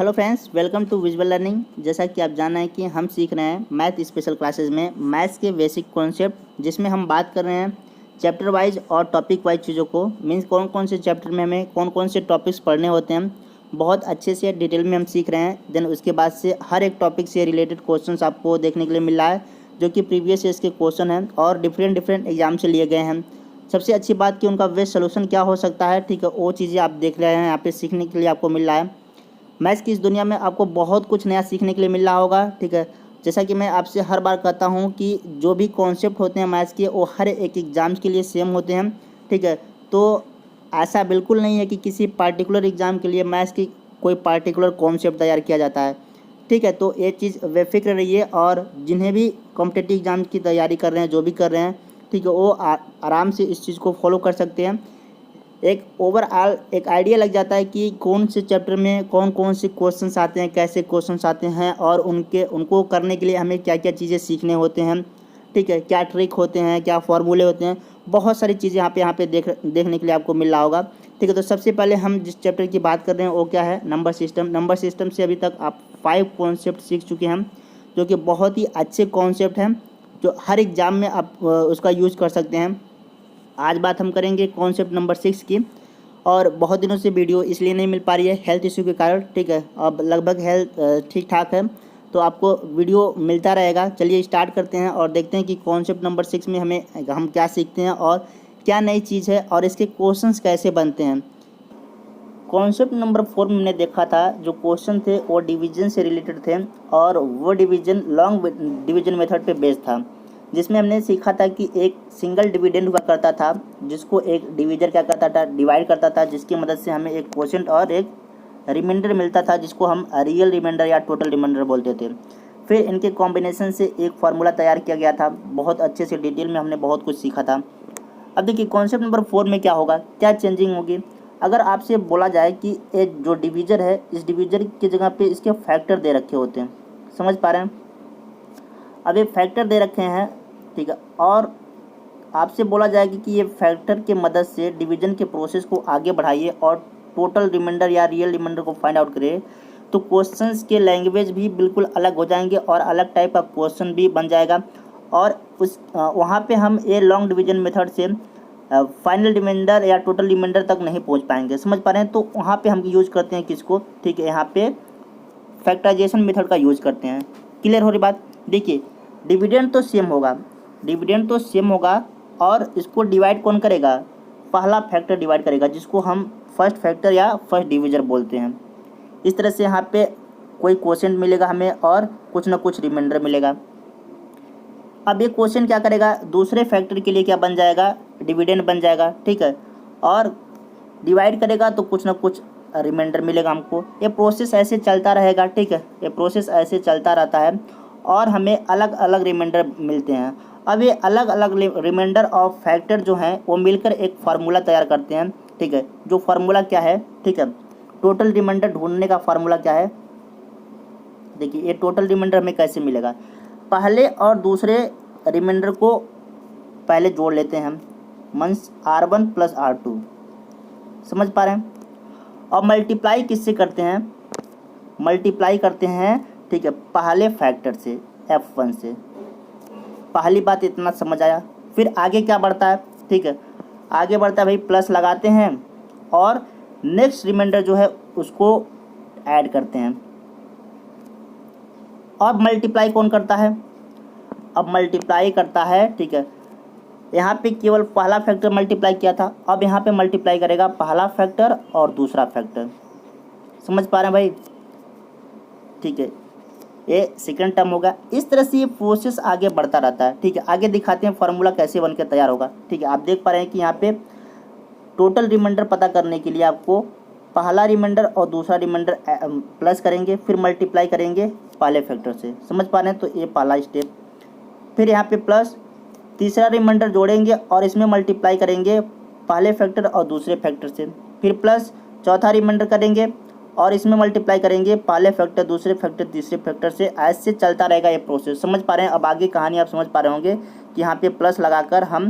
Hello friends, welcome to visual learning. जैसा कि आप जान रहे हैं कि हम सीख रहे हैं मैथ स्पेशल क्लासेस में मैथ्स के बेसिक कॉन्सेप्ट, जिसमें हम बात कर रहे हैं चैप्टर वाइज और टॉपिक वाइज चीज़ों को। मीन्स कौन कौन से चैप्टर में हमें कौन कौन से टॉपिक्स पढ़ने होते हैं, बहुत अच्छे से डिटेल में हम सीख रहे हैं। देन उसके बाद से हर एक टॉपिक से रिलेटेड क्वेश्चन आपको देखने के लिए मिल रहा है, जो कि प्रीवियस ईयर्स के क्वेश्चन हैं और डिफरेंट एग्जाम से लिए गए हैं। सबसे अच्छी बात कि उनका बेस्ट सोल्यूशन क्या हो सकता है, ठीक है, वो चीज़ें आप देख रहे हैं यहाँ पे सीखने के लिए आपको मिल रहा है। मैथ्स की इस दुनिया में आपको बहुत कुछ नया सीखने के लिए मिल रहा होगा, ठीक है। जैसा कि मैं आपसे हर बार कहता हूँ कि जो भी कॉन्सेप्ट होते हैं मैथ्स के, वो हर एक एग्ज़ाम्स के लिए सेम होते हैं, ठीक है। तो ऐसा बिल्कुल नहीं है कि किसी पार्टिकुलर एग्ज़ाम के लिए मैथ्स की कोई पार्टिकुलर कॉन्सेप्ट तैयार किया जाता है, ठीक है। तो ये चीज़ बेफिक्र रहिए, और जिन्हें भी कॉम्पिटिटिव एग्ज़ाम की तैयारी कर रहे हैं, जो भी कर रहे हैं, ठीक है, वो आराम से इस चीज़ को फॉलो कर सकते हैं। एक ओवरऑल एक आइडिया लग जाता है कि कौन से चैप्टर में कौन कौन से क्वेश्चंस आते हैं, कैसे क्वेश्चंस आते हैं, और उनको करने के लिए हमें क्या क्या चीज़ें सीखने होते हैं, ठीक है, क्या ट्रिक होते हैं, क्या फार्मूले होते हैं। बहुत सारी चीज़ें यहाँ पे देखने के लिए आपको मिल रहा होगा, ठीक है। तो सबसे पहले हम जिस चैप्टर की बात कर रहे हैं वो क्या है, नंबर सिस्टम। नंबर सिस्टम से अभी तक आप 5 कॉन्सेप्ट सीख चुके हैं, जो कि बहुत ही अच्छे कॉन्सेप्ट हैं, जो हर एग्ज़ाम में आप उसका यूज़ कर सकते हैं। आज बात हम करेंगे कॉन्सेप्ट नंबर 6 की, और बहुत दिनों से वीडियो इसलिए नहीं मिल पा रही है हेल्थ इशू के कारण, ठीक है। अब लगभग हेल्थ ठीक ठाक है, तो आपको वीडियो मिलता रहेगा। चलिए स्टार्ट करते हैं और देखते हैं कि कॉन्सेप्ट नंबर 6 में हम क्या सीखते हैं और क्या नई चीज़ है और इसके क्वेश्चंस कैसे बनते हैं। कॉन्सेप्ट नंबर 4 में हमने देखा था, जो क्वेश्चन थे वो डिवीजन से रिलेटेड थे, और वो डिवीजन लॉन्ग डिवीजन मेथड पे बेस्ड था, जिसमें हमने सीखा था कि एक सिंगल डिविडेंड हुआ करता था, जिसको एक डिवीजर क्या करता था, डिवाइड करता था, जिसकी मदद से हमें एक क्वोशेंट और एक रिमाइंडर मिलता था, जिसको हम रियल रिमाइंडर या टोटल रिमाइंडर बोलते थे। फिर इनके कॉम्बिनेशन से एक फार्मूला तैयार किया गया था, बहुत अच्छे से डिटेल में हमने बहुत कुछ सीखा था। अब देखिए कॉन्सेप्ट नंबर 4 में क्या होगा, क्या चेंजिंग होगी। अगर आपसे बोला जाए कि एक जो डिवीजर है, इस डिवीजर की जगह पे इसके फैक्टर दे रखे होते हैं, समझ पा रहे हैं। अब ये फैक्टर दे रखे हैं, ठीक है, और आपसे बोला जाएगा कि ये फैक्टर के मदद से डिवीजन के प्रोसेस को आगे बढ़ाइए और टोटल रिमाइंडर या रियल रिमाइंडर को फाइंड आउट करिए। तो क्वेश्चंस के लैंग्वेज भी बिल्कुल अलग हो जाएंगे और अलग टाइप का क्वेश्चन भी बन जाएगा, और उस वहाँ पे हम ये लॉन्ग डिवीजन मेथड से फाइनल रिमाइंडर या टोटल रिमाइंडर तक नहीं पहुँच पाएंगे, समझ पा रहे हैं। तो वहाँ पे हम यूज़ करते हैं किसको, ठीक है, यहाँ पे फैक्टराइजेशन मेथड का यूज़ करते हैं। क्लियर हो रही बात। देखिए डिविडेंड तो सेम होगा, डिविडेंड तो सेम होगा, और इसको डिवाइड कौन करेगा, पहला फैक्टर डिवाइड करेगा, जिसको हम फर्स्ट फैक्टर या फर्स्ट डिवीजर बोलते हैं। इस तरह से यहाँ पे कोई क्वोशेंट मिलेगा हमें और कुछ ना कुछ रिमाइंडर मिलेगा। अब ये क्वेश्चन क्या करेगा, दूसरे फैक्टर के लिए क्या बन जाएगा, डिविडेंड बन जाएगा, ठीक है, और डिवाइड करेगा तो कुछ ना कुछ रिमाइंडर मिलेगा हमको। ये प्रोसेस ऐसे चलता रहेगा, ठीक है, ये प्रोसेस ऐसे चलता रहता है, और हमें अलग अलग रिमाइंडर मिलते हैं। अब ये अलग अलग रिमाइंडर ऑफ फैक्टर जो हैं वो मिलकर एक फार्मूला तैयार करते हैं, ठीक है। जो फार्मूला क्या है, ठीक है, टोटल रिमाइंडर ढूंढने का फार्मूला क्या है। देखिए ये टोटल रिमाइंडर हमें कैसे मिलेगा, पहले और दूसरे रिमाइंडर को पहले जोड़ लेते हैं हम, मीन्स R1 + R2, समझ पा रहे हैं। और मल्टीप्लाई किससे करते हैं, मल्टीप्लाई करते हैं, ठीक है, पहले फैक्टर से F1 से। पहली बात इतना समझ आया। फिर आगे क्या बढ़ता है, ठीक है, आगे बढ़ता है भाई, प्लस लगाते हैं और नेक्स्ट रिमाइंडर जो है उसको ऐड करते हैं। अब मल्टीप्लाई कौन करता है, अब मल्टीप्लाई करता है, ठीक है, यहाँ पे केवल पहला फैक्टर मल्टीप्लाई किया था, अब यहाँ पे मल्टीप्लाई करेगा पहला फैक्टर और दूसरा फैक्टर, समझ पा रहे हैं भाई, ठीक है, ये सेकंड टर्म होगा। इस तरह से ये प्रोसेस आगे बढ़ता रहता है, ठीक है। आगे दिखाते हैं फार्मूला कैसे बनकर तैयार होगा, ठीक है। आप देख पा रहे हैं कि यहाँ पे टोटल रिमाइंडर पता करने के लिए आपको पहला रिमाइंडर और दूसरा रिमाइंडर प्लस करेंगे, फिर मल्टीप्लाई करेंगे पहले फैक्टर से, समझ पा रहे हैं। तो ये पहला स्टेप। फिर यहाँ पे प्लस तीसरा रिमाइंडर जोड़ेंगे और इसमें मल्टीप्लाई करेंगे पहले फैक्टर और दूसरे फैक्टर से, फिर प्लस चौथा रिमाइंडर करेंगे और इसमें मल्टीप्लाई करेंगे पहले फैक्टर, दूसरे फैक्टर, तीसरे फैक्टर से, ऐसे चलता रहेगा ये प्रोसेस, समझ पा रहे हैं। अब आगे कहानी आप समझ पा रहे होंगे कि यहाँ पे प्लस लगाकर हम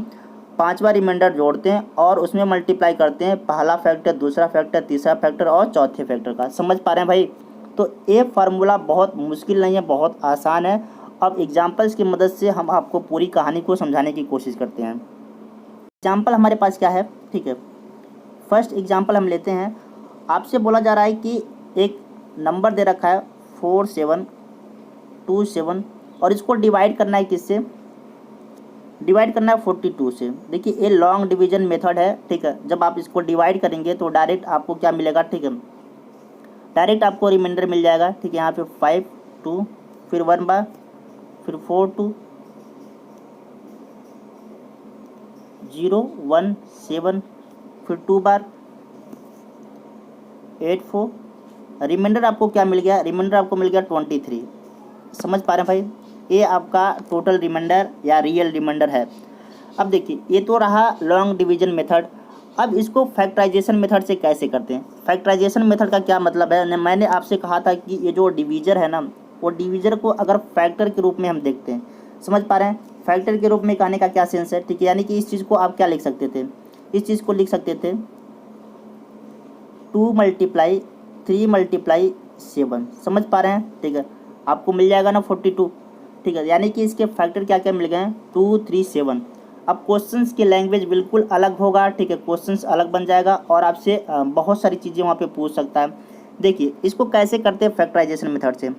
पांचवा रिमाइंडर जोड़ते हैं और उसमें मल्टीप्लाई करते हैं पहला फैक्टर, दूसरा फैक्टर, तीसरा फैक्टर और चौथे फैक्टर का, समझ पा रहे हैं भाई। तो ये फार्मूला बहुत मुश्किल नहीं है, बहुत आसान है। अब एग्जाम्पल्स की मदद से हम आपको पूरी कहानी को समझाने की कोशिश करते हैं। एग्जाम्पल हमारे पास क्या है, ठीक है। फर्स्ट एग्जाम्पल हम लेते हैं। आपसे बोला जा रहा है कि एक नंबर दे रखा है 4727 और इसको डिवाइड करना है किससे, डिवाइड करना है 42 से। देखिए ये लॉन्ग डिवीजन मेथड है, ठीक है। जब आप इसको डिवाइड करेंगे तो डायरेक्ट आपको क्या मिलेगा, ठीक है, डायरेक्ट आपको रिमाइंडर मिल जाएगा, ठीक है। यहाँ पे 5 2 फिर 1 बार फिर 4 2 0 1 7 फिर 2 बार 8 4। रिमाइंडर आपको क्या मिल गया, रिमाइंडर आपको मिल गया 23। समझ पा रहे हैं भाई, ये आपका टोटल रिमाइंडर या रियल रिमाइंडर है। अब देखिए ये तो रहा लॉन्ग डिवीजन मेथड। अब इसको फैक्टराइजेशन मेथड से कैसे करते हैं। फैक्टराइजेशन मेथड का क्या मतलब है, मैंने आपसे कहा था कि ये जो डिवीजर है ना, वो डिवीजर को अगर फैक्टर के रूप में हम देखते हैं। समझ पा रहे हैं, फैक्टर के रूप में कहने का क्या सेंस है, ठीक है। यानी कि इस चीज़ को आप क्या लिख सकते थे, इस चीज़ को लिख सकते थे 2 × 3 × 7। समझ पा रहे हैं, ठीक है। आपको मिल जाएगा ना 42, ठीक है। यानी कि इसके फैक्टर क्या क्या मिल गए हैं, 2 3 7। अब क्वेश्चंस की लैंग्वेज बिल्कुल अलग होगा, ठीक है। क्वेश्चंस अलग बन जाएगा और आपसे बहुत सारी चीज़ें वहाँ पे पूछ सकता है। देखिए इसको कैसे करते हैं फैक्टराइजेशन मेथड से।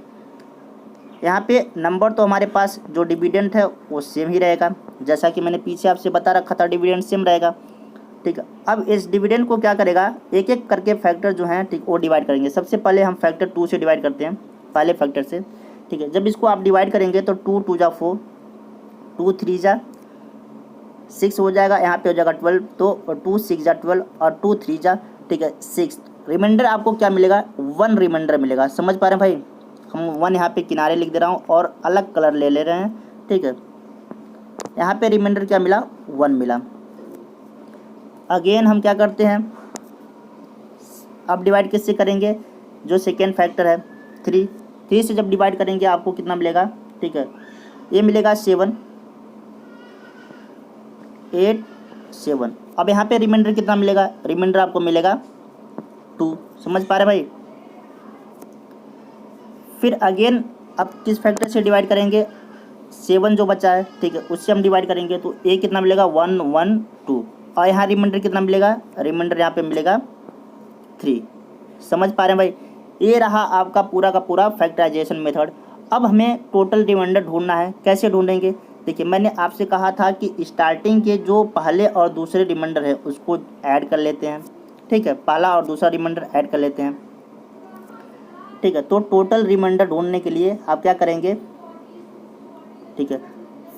यहाँ पे नंबर तो हमारे पास जो डिविडेंड है वो सेम ही रहेगा, जैसा कि मैंने पीछे आपसे बता रखा था, डिविडेंड सेम रहेगा, ठीक है। अब इस डिविडेंड को क्या करेगा, एक एक करके फैक्टर जो हैं, ठीक, वो डिवाइड करेंगे। सबसे पहले हम फैक्टर 2 से डिवाइड करते हैं, पहले फैक्टर से, ठीक है। जब इसको आप डिवाइड करेंगे तो 2 2 जा 4, 2 3 जा 6 हो जाएगा, यहाँ पे हो जाएगा 12, तो 2 6 जा 12 और 2 3 जा, ठीक है, 6। रिमाइंडर आपको क्या मिलेगा, 1 रिमाइंडर मिलेगा। समझ पा रहे हैं भाई, हम 1 यहाँ पे किनारे लिख दे रहा हूँ और अलग कलर ले रहे हैं, ठीक है। यहाँ पे रिमाइंडर क्या मिला, 1 मिला। अगेन हम क्या करते हैं, अब डिवाइड किससे करेंगे, जो सेकेंड फैक्टर है 3 से जब डिवाइड करेंगे आपको कितना मिलेगा, ठीक है, ये मिलेगा 7 8 7। अब यहाँ पे रिमाइंडर कितना मिलेगा, रिमाइंडर आपको मिलेगा 2। समझ पा रहे भाई। फिर अगेन अब किस फैक्टर से डिवाइड करेंगे, 7 जो बचा है, ठीक है, उससे हम डिवाइड करेंगे तो ये कितना मिलेगा 1 1 2 और यहाँ रिमाइंडर कितना मिलेगा, रिमाइंडर यहाँ पे मिलेगा 3। समझ पा रहे हैं भाई, ये रहा आपका पूरा का पूरा फैक्टराइजेशन मेथड। अब हमें टोटल रिमाइंडर ढूंढना है, कैसे ढूंढेंगे। देखिए मैंने आपसे कहा था कि स्टार्टिंग के जो पहले और दूसरे रिमाइंडर है उसको ऐड कर लेते हैं, ठीक है, पहला और दूसरा रिमाइंडर ऐड कर लेते हैं, ठीक है। तो टोटल रिमाइंडर ढूंढने के लिए आप क्या करेंगे, ठीक है,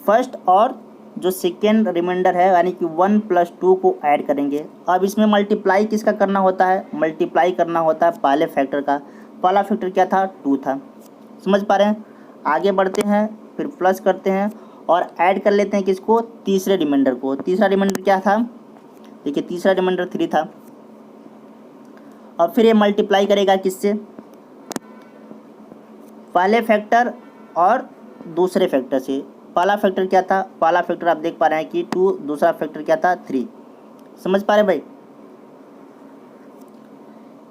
फर्स्ट और जो सेकेंड रिमाइंडर है यानी कि 1 + 2 को ऐड करेंगे। अब इसमें मल्टीप्लाई किसका करना होता है, मल्टीप्लाई करना होता है पहले फैक्टर का। पहला फैक्टर क्या था, 2 था। समझ पा रहे हैं, आगे बढ़ते हैं, फिर प्लस करते हैं और ऐड कर लेते हैं किसको, तीसरे रिमाइंडर को। तीसरा रिमाइंडर क्या था, देखिए तीसरा रिमाइंडर 3 था। और फिर ये मल्टीप्लाई करेगा किससे, पहले फैक्टर और दूसरे फैक्टर से। पहला फैक्टर क्या था, पहला फैक्टर आप देख पा रहे हैं कि 2, दूसरा फैक्टर क्या था 3। समझ पा रहे भाई।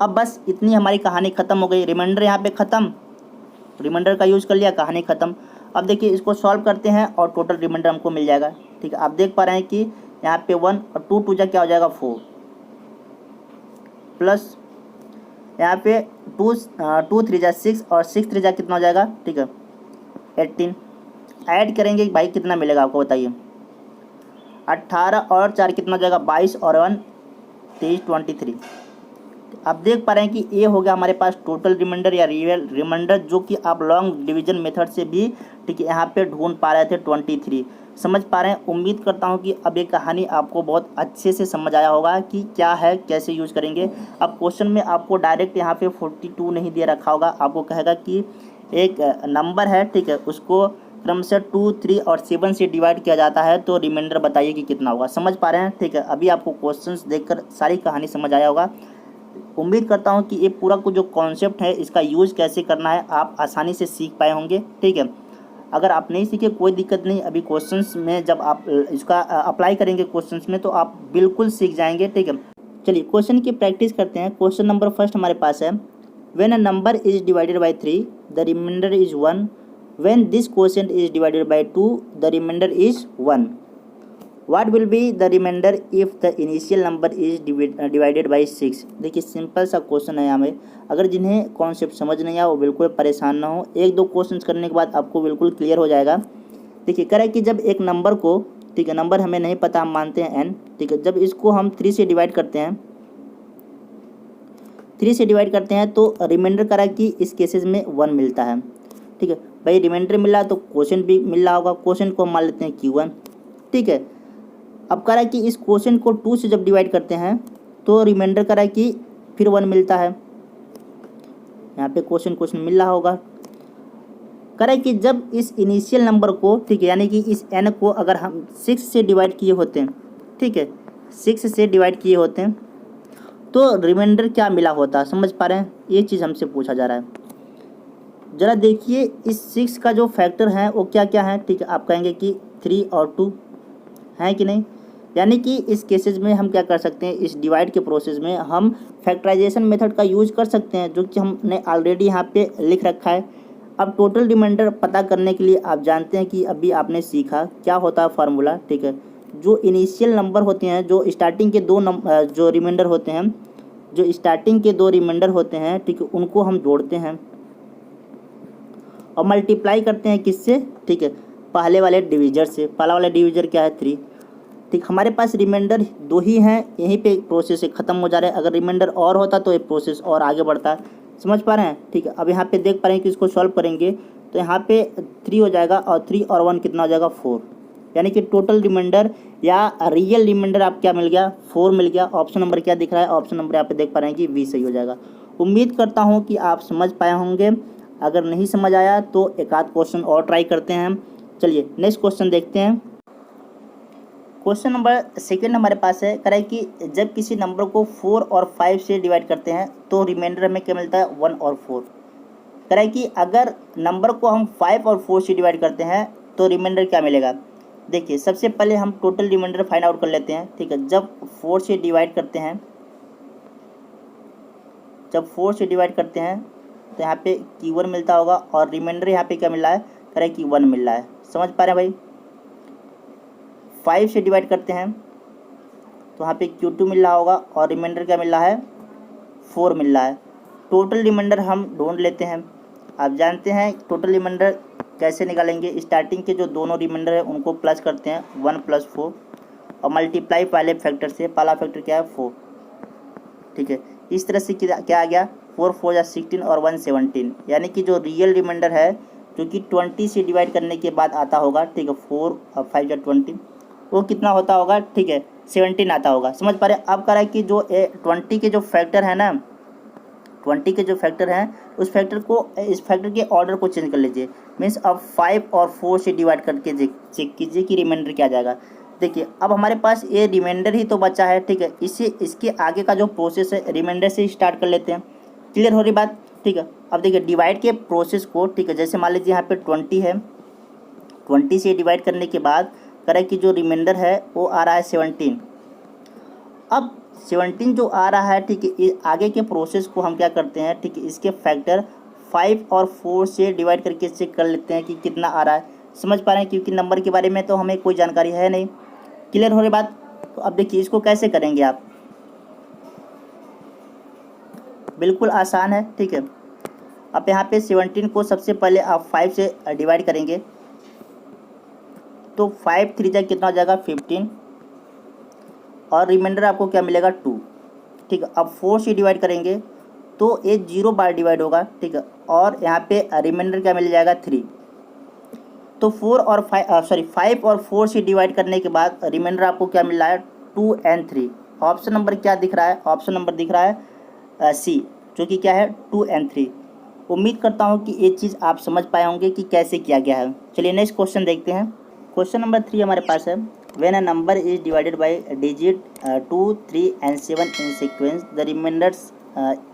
अब बस इतनी हमारी कहानी ख़त्म हो गई, रिमाइंडर यहाँ पे ख़त्म, रिमाइंडर का यूज़ कर लिया, कहानी ख़त्म। अब देखिए इसको सॉल्व करते हैं और टोटल रिमाइंडर हमको मिल जाएगा, ठीक है। आप देख पा रहे हैं कि यहाँ पे 1 और 2 2 जा क्या हो जाएगा 4 प्लस यहाँ पे 2 3 जा 6 और 6 3 जा कितना हो जाएगा, ठीक है, 18। ऐड करेंगे भाई कितना मिलेगा आपको बताइए, 18 और 4 कितना हो जाएगा 22 और 1 23 23। आप देख पा रहे हैं कि ये हो गया हमारे पास टोटल रिमाइंडर या रियल रिमाइंडर, जो कि आप लॉन्ग डिवीजन मेथड से भी, ठीक है, यहाँ पे ढूंढ पा रहे थे 23। समझ पा रहे हैं। उम्मीद करता हूँ कि अब ये कहानी आपको बहुत अच्छे से समझ आया होगा कि क्या है, कैसे यूज़ करेंगे। अब क्वेश्चन में आपको डायरेक्ट यहाँ पे 42 नहीं दे रखा होगा, आपको कहेगा कि एक नंबर है, ठीक है, उसको क्रम से 2 3 और 7 से डिवाइड किया जाता है, तो रिमाइंडर बताइए कि कितना होगा। समझ पा रहे हैं, ठीक है। अभी आपको क्वेश्चंस देखकर सारी कहानी समझ आया होगा। उम्मीद करता हूँ कि ये पूरा को जो कॉन्सेप्ट है इसका यूज़ कैसे करना है आप आसानी से सीख पाए होंगे, ठीक है। अगर आप नहीं सीखे कोई दिक्कत नहीं, अभी क्वेश्चंस में जब आप इसका अप्लाई करेंगे क्वेश्चंस में तो आप बिल्कुल सीख जाएंगे, ठीक है। चलिए क्वेश्चन की प्रैक्टिस करते हैं। क्वेश्चन नंबर फर्स्ट हमारे पास है when a number is divided by 3 the remainder is 1, when this quotient is divided by 2 the remainder is 1, what will be the remainder if the initial number is divided by 6। देखिए simple सा question है यहाँ में, अगर जिन्हें concept समझ नहीं आया वो बिल्कुल परेशान ना हो, एक दो क्वेश्चन करने के बाद आपको बिल्कुल क्लियर हो जाएगा। देखिए कह रहा है कि जब एक नंबर को, ठीक है, नंबर हमें नहीं पता, हम मानते हैं n, ठीक है, जब इसको हम 3 से डिवाइड करते हैं, 3 से डिवाइड करते हैं तो रिमाइंडर कह रहा है कि इस केसेस में 1 मिलता है। ठीक है भाई, रिमाइंडर मिल रहा है तो क्वोशिएंट भी मिल रहा होगा, क्वोशिएंट को हम मान लेते हैं q1। ठीक है, अब कह रहा है कि इस क्वोशिएंट को 2 से जब डिवाइड करते हैं तो रिमाइंडर कह रहा है कि फिर 1 मिलता है। यहाँ पे क्वोशिएंट मिल रहा होगा। कह रहा है कि जब इस इनिशियल नंबर को, ठीक है, यानी कि इस n को अगर हम 6 से डिवाइड किए होते हैं, ठीक है, 6 से डिवाइड किए होते हैं तो रिमाइंडर क्या मिला होता, समझ पा रहे हैं? ये चीज़ हमसे पूछा जा रहा है। ज़रा देखिए इस 6 का जो फैक्टर है वो क्या क्या है। ठीक है, आप कहेंगे कि 3 और 2 है कि नहीं, यानी कि इस केसेस में हम क्या कर सकते हैं, इस डिवाइड के प्रोसेस में हम फैक्टराइजेशन मेथड का यूज कर सकते हैं, जो कि हमने ऑलरेडी यहाँ पे लिख रखा है। अब टोटल रिमाइंडर पता करने के लिए आप जानते हैं कि अभी आपने सीखा क्या होता है फार्मूला। ठीक है, जो इनिशियल नंबर होते हैं, जो स्टार्टिंग के जो रिमाइंडर होते हैं, जो स्टार्टिंग के 2 रिमाइंडर होते हैं, ठीक है, उनको हम जोड़ते हैं और मल्टीप्लाई करते हैं किससे, ठीक है, पहले वाले डिविजर से। पहला वाला डिविजर क्या है, 3। ठीक, हमारे पास रिमाइंडर 2 ही हैं, यहीं पे प्रोसेस ख़त्म हो जा रहा है। अगर रिमाइंडर और होता तो ये प्रोसेस और आगे बढ़ता है, समझ पा रहे हैं? ठीक है, अब यहाँ पे देख पा रहे हैं कि इसको सॉल्व करेंगे तो यहाँ पे 3 हो जाएगा और 3 और 1 कितना हो जाएगा, 4। यानी कि टोटल रिमाइंडर या रियल रिमाइंडर आप क्या मिल गया, 4 मिल गया। ऑप्शन नंबर क्या दिख रहा है, ऑप्शन नंबर यहाँ पे देख पा रहे हैं कि बी सही हो जाएगा। उम्मीद करता हूँ कि आप समझ पाए होंगे। अगर नहीं समझ आया तो एक आध क्वेश्चन और ट्राई करते हैं हम। चलिए नेक्स्ट क्वेश्चन देखते हैं। क्वेश्चन नंबर सेकंड हमारे पास है, कह रहा है कि जब किसी नंबर को 4 और 5 से डिवाइड करते हैं तो रिमाइंडर हमें क्या मिलता है, 1 और 4। कह रहा है कि अगर नंबर को हम 5 और 4 से डिवाइड करते हैं तो रिमाइंडर क्या मिलेगा। देखिए सबसे पहले हम टोटल रिमाइंडर फाइंड आउट कर लेते हैं। ठीक है, जब 4 से डिवाइड करते हैं, जब 4 से डिवाइड करते हैं तो यहाँ पे q1 मिलता होगा और रिमाइंडर यहाँ पे क्या मिल रहा है, कह रहा है कि 1 मिल रहा है। समझ पा रहे हैं भाई? 5 से डिवाइड करते हैं तो यहाँ पे q2 मिल रहा होगा और रिमाइंडर क्या मिल रहा है, 4 मिल रहा है। टोटल रिमाइंडर हम ढूंढ लेते हैं। आप जानते हैं टोटल रिमाइंडर कैसे निकालेंगे, स्टार्टिंग के जो दोनों रिमाइंडर है उनको प्लस करते हैं, 1 + 4 और मल्टीप्लाई पहले फैक्टर से। पहला फैक्टर क्या है, 4। ठीक है, इस तरह से क्या आ गया, 4 × 4 = 16 और 1 17। यानी कि जो रियल रिमाइंडर है जो कि 20 से डिवाइड करने के बाद आता होगा, ठीक है, 4 और 5 = 20, वो कितना होता होगा, ठीक है, 17 आता होगा। समझ पा रहे हैं? अब कह रहा है कि जो 20 के जो फैक्टर है ना, 20 के जो फैक्टर हैं उस फैक्टर को, इस फैक्टर के ऑर्डर को चेंज कर लीजिए। मीन्स अब 5 और 4 से डिवाइड करके चेक कीजिए कि रिमाइंडर क्या आ जाएगा। देखिए अब हमारे पास ये रिमाइंडर ही तो बचा है। ठीक है, इसके आगे का जो प्रोसेस है रिमाइंडर से स्टार्ट कर लेते हैं। क्लियर हो रही बात? ठीक है, अब देखिए डिवाइड के प्रोसेस को, ठीक है, जैसे मान लीजिए यहाँ पे 20 है, 20 से डिवाइड करने के बाद कह रहा है कि जो रिमाइंडर है वो आ रहा है 17। अब 17 जो आ रहा है, ठीक है, आगे के प्रोसेस को हम क्या करते हैं, ठीक है, इसके फैक्टर 5 और 4 से डिवाइड करके चेक कर लेते हैं कि कितना आ रहा है। समझ पा रहे हैं? क्योंकि नंबर के बारे में तो हमें कोई जानकारी है नहीं। क्लियर हो रही बात? तो अब देखिए इसको कैसे करेंगे आप, बिल्कुल आसान है। ठीक है, अब यहाँ पे 17 को सबसे पहले आप 5 से डिवाइड करेंगे तो 5 × 3 कितना हो जाएगा, 15 और रिमाइंडर आपको क्या मिलेगा, 2। ठीक है, अब 4 से डिवाइड करेंगे तो ये 0 बार डिवाइड होगा। ठीक है, और यहाँ पे रिमाइंडर क्या मिल जाएगा, 3। तो 5 और 4 से डिवाइड करने के बाद रिमाइंडर आपको क्या मिल रहा है, 2 और 3। ऑप्शन नंबर क्या दिख रहा है, ऑप्शन नंबर दिख रहा है सी, जो कि क्या है, 2 और 3। उम्मीद करता हूँ कि ये चीज़ आप समझ पाए होंगे कि कैसे किया गया है। चलिए नेक्स्ट क्वेश्चन देखते हैं। क्वेश्चन नंबर 3 हमारे पास है, when a number is divided by digit 2, 3 and 7 in sequence, the remainders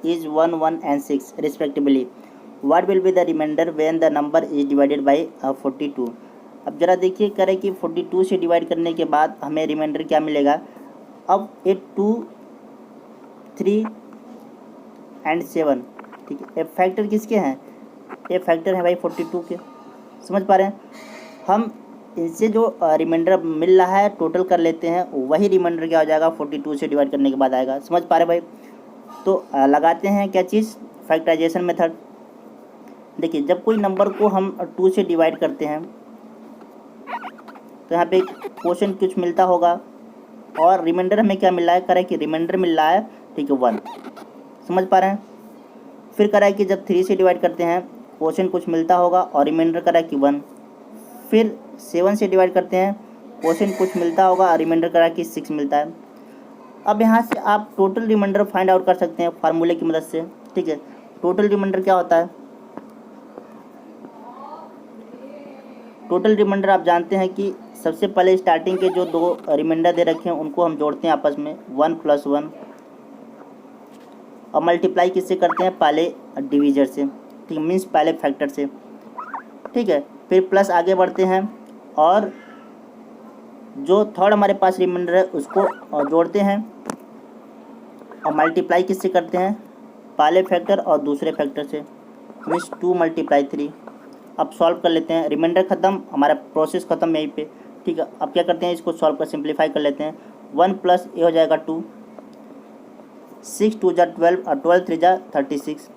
is 1, 1 and 6 respectively, what will be the remainder when the number is divided by 42। अब जरा देखिए, कह रहे कि 42 से डिवाइड करने के बाद हमें रिमाइंडर क्या मिलेगा। अब ये 2, 3 and 7, ठीक है। ए फैक्टर किसके हैं? ए फैक्टर है भाई 42 के। समझ पा रहे हैं? हम इनसे जो रिमाइंडर मिल रहा है टोटल कर लेते हैं, वही रिमाइंडर क्या हो जाएगा 42 से डिवाइड करने के बाद आएगा। समझ पा रहे भाई? तो लगाते हैं क्या चीज़, फैक्टराइजेशन मेथड। देखिए जब कोई नंबर को हम 2 से डिवाइड करते हैं तो यहाँ पे क्वेश्चन कुछ मिलता होगा और रिमाइंडर हमें क्या मिल रहा है, करें कि रिमाइंडर मिल रहा है, ठीक है 1। समझ पा रहे हैं? फिर करें कि जब 3 से डिवाइड करते हैं क्वेश्चन कुछ मिलता होगा और रिमाइंडर करें कि 1। फिर 7 से डिवाइड करते हैं क्वेश्चन कुछ मिलता होगा और रिमाइंडर करें कि 6 मिलता है। अब यहाँ से आप टोटल रिमाइंडर फाइंड आउट कर सकते हैं फार्मूले की मदद से। ठीक है, टोटल रिमाइंडर क्या होता है? टोटल रिमाइंडर आप जानते हैं कि सबसे पहले स्टार्टिंग के जो 2 रिमाइंडर दे रखे हैं उनको हम जोड़ते हैं आपस में 1 + 1 और मल्टीप्लाई किससे करते हैं, पहले डिवीजर से। ठीक है, मीन्स पहले फैक्टर से। ठीक है, फिर प्लस आगे बढ़ते हैं और जो थर्ड हमारे पास रिमाइंडर है उसको जोड़ते हैं और मल्टीप्लाई किससे करते हैं, पहले फैक्टर और दूसरे फैक्टर से, मीन्स 2 × 3। अब सॉल्व कर लेते हैं, रिमाइंडर ख़त्म, हमारा प्रोसेस ख़त्म यहीं पे। ठीक है, अब क्या करते हैं, इसको सॉल्व कर सिंप्लीफाई कर लेते हैं। 1 + a हो जाएगा 2, 6 × 2 = 12 और 12 × 3 = 36।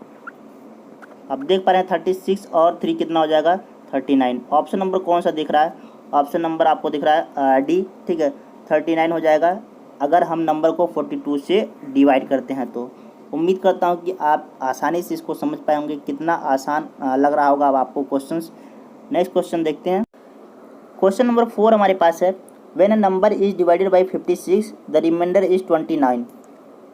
अब देख पा रहे हैं 36 और 3 कितना हो जाएगा, 39। ऑप्शन नंबर कौन सा दिख रहा है? ऑप्शन नंबर आपको दिख रहा है डी। ठीक है, 39 हो जाएगा अगर हम नंबर को 42 से डिवाइड करते हैं तो। उम्मीद करता हूँ कि आप आसानी से इसको समझ पाए होंगे, कितना आसान लग रहा होगा अब आपको क्वेश्चंस। नेक्स्ट क्वेश्चन देखते हैं। क्वेश्चन नंबर 4 हमारे पास है, when a number is divided by 56 the remainder is 29।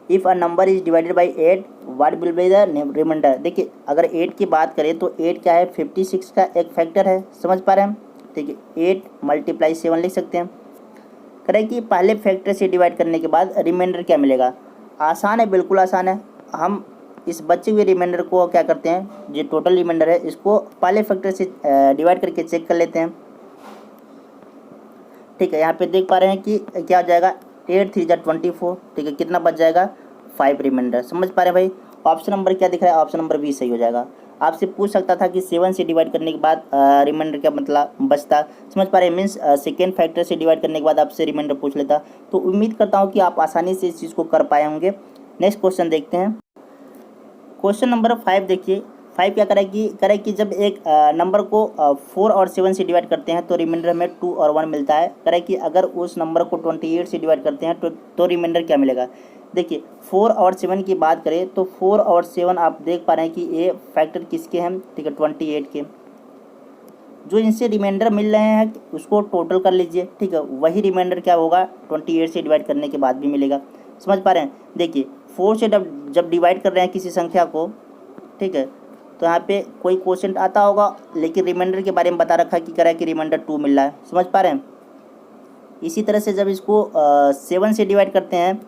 If a number is divided by 8 what will be the remainder. देखिए अगर 8 की बात करें तो 8 क्या है, 56 का एक फैक्टर है। समझ पा रहे हैं? ठीक है, 8 × 7 लिख सकते हैं। करें कि पहले फैक्टर से डिवाइड करने के बाद रिमाइंडर क्या मिलेगा। आसान है, बिल्कुल आसान है। हम इस बचे हुए रिमाइंडर को क्या करते हैं, जो टोटल रिमाइंडर है इसको पहले फैक्टर से डिवाइड करके चेक कर लेते हैं। ठीक है, यहाँ पे देख पा रहे हैं कि क्या हो जाएगा, 8 × 3 = 24। ठीक है, कितना बच जाएगा, 5 रिमाइंडर। समझ पा रहे हैं भाई? ऑप्शन नंबर क्या दिख रहा है, ऑप्शन नंबर बी सही हो जाएगा। आपसे पूछ सकता था कि 7 से डिवाइड करने के बाद रिमाइंडर क्या मतलब बचता। समझ पा रहे हैं? मीन्स सेकेंड फैक्टर से डिवाइड करने के बाद आपसे रिमाइंडर पूछ लेता। तो उम्मीद करता हूँ कि आप आसानी से इस चीज़ को कर पाए होंगे। नेक्स्ट क्वेश्चन देखते हैं। क्वेश्चन नंबर 5 देखिए। 5 क्या करें कि जब एक नंबर को 4 और 7 से डिवाइड करते हैं तो रिमाइंडर में 2 और 1 मिलता है। करें कि अगर उस नंबर को 28 से डिवाइड करते हैं तो रिमाइंडर क्या मिलेगा। देखिए 4 और 7 की बात करें तो 4 और 7 आप देख पा रहे हैं कि ये फैक्टर किसके हैं, ठीक है 28 के। जो इनसे रिमाइंडर मिल रहे हैं उसको टोटल कर लीजिए। ठीक है, वही रिमाइंडर क्या होगा 28 से डिवाइड करने के बाद भी मिलेगा। समझ पा रहे हैं? देखिए 4 से जब डिवाइड कर रहे हैं किसी संख्या को, ठीक है, तो यहाँ पे कोई क्वेश्चन आता होगा लेकिन रिमाइंडर के बारे में बता रखा है कि करें कि रिमाइंडर 2 मिल रहा है। समझ पा रहे हैं? इसी तरह से जब इसको 7 से डिवाइड करते हैं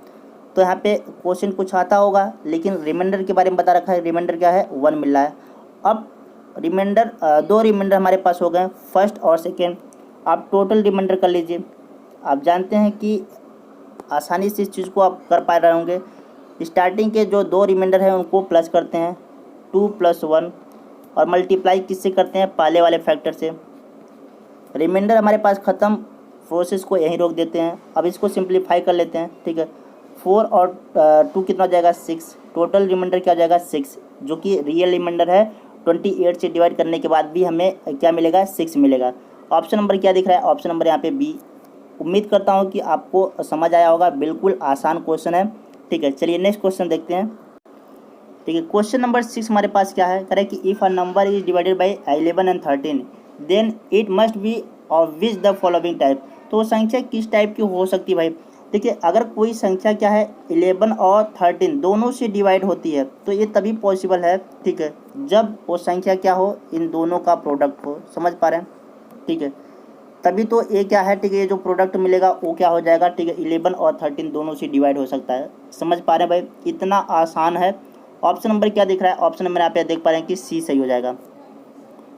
तो यहाँ पे क्वेश्चन कुछ आता होगा लेकिन रिमाइंडर के बारे में बता रखा है, रिमाइंडर क्या है 1 मिल रहा है। अब रिमाइंडर 2 रिमाइंडर हमारे पास हो गए, फर्स्ट और सेकेंड। आप टोटल रिमाइंडर कर लीजिए। आप जानते हैं कि आसानी से इस चीज़ को आप कर पा रहे होंगे। स्टार्टिंग के जो 2 रिमाइंडर हैं उनको प्लस करते हैं 2 + 1 और मल्टीप्लाई किससे करते हैं, पहले वाले फैक्टर से। रिमाइंडर हमारे पास ख़त्म, प्रोसेस को यहीं रोक देते हैं। अब इसको सिंप्लीफाई कर लेते हैं। ठीक है, 4 और 2 कितना हो जाएगा 6। टोटल रिमाइंडर क्या हो जाएगा 6, जो कि रियल रिमाइंडर है। 28 से डिवाइड करने के बाद भी हमें क्या मिलेगा 6 मिलेगा। ऑप्शन नंबर क्या दिख रहा है, ऑप्शन नंबर यहाँ पे बी। उम्मीद करता हूँ कि आपको समझ आया होगा, बिल्कुल आसान क्वेश्चन है। ठीक है, चलिए नेक्स्ट क्वेश्चन देखते हैं। ठीक है, क्वेश्चन नंबर 6 हमारे पास क्या है, करें कि if a number is divided by 11 and 13 then it must be of which the following type. तो संख्या किस टाइप की हो सकती है भाई। देखिए अगर कोई संख्या क्या है 11 और 13 दोनों से डिवाइड होती है तो ये तभी पॉसिबल है, ठीक है, जब वो संख्या क्या हो, इन दोनों का प्रोडक्ट हो। समझ पा रहे हैं? ठीक है, तभी तो ये क्या है, ठीक है, ये जो प्रोडक्ट मिलेगा वो क्या हो जाएगा, ठीक है, 11 और 13 दोनों से डिवाइड हो सकता है। समझ पा रहे हैं भाई? इतना आसान है। ऑप्शन नंबर क्या दिख रहा है, ऑप्शन नंबर यहाँ पे देख पा रहे हैं कि सी सही हो जाएगा।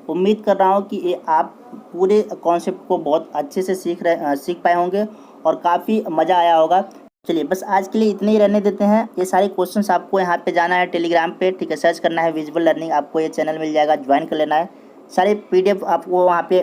उम्मीद कर रहा हूँ कि ये आप पूरे कॉन्सेप्ट को बहुत अच्छे से सीख पाए होंगे और काफ़ी मज़ा आया होगा। चलिए बस आज के लिए इतने ही रहने देते हैं। ये सारे क्वेश्चंस आपको यहाँ पे जाना है टेलीग्राम पे, ठीक है, सर्च करना है विजुअल लर्निंग, आपको ये चैनल मिल जाएगा, ज्वाइन कर लेना है। सारे PDF आपको वहाँ पे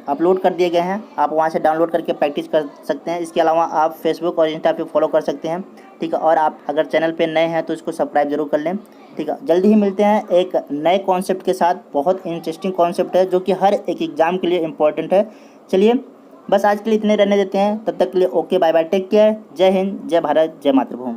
अपलोड कर दिए गए हैं, आप वहाँ से डाउनलोड करके प्रैक्टिस कर सकते हैं। इसके अलावा आप फेसबुक और इंस्टा पे फॉलो कर सकते हैं, ठीक है। और आप अगर चैनल पे नए हैं तो इसको सब्सक्राइब जरूर कर लें, ठीक है। जल्दी ही मिलते हैं एक नए कॉन्सेप्ट के साथ। बहुत इंटरेस्टिंग कॉन्सेप्ट है जो कि हर एक एग्ज़ाम के लिए इम्पोर्टेंट है। चलिए बस आज के लिए इतने रहने देते हैं, तब तक के लिए okay, bye bye, take care, जय हिंद, जय भारत, जय मातृभूमि।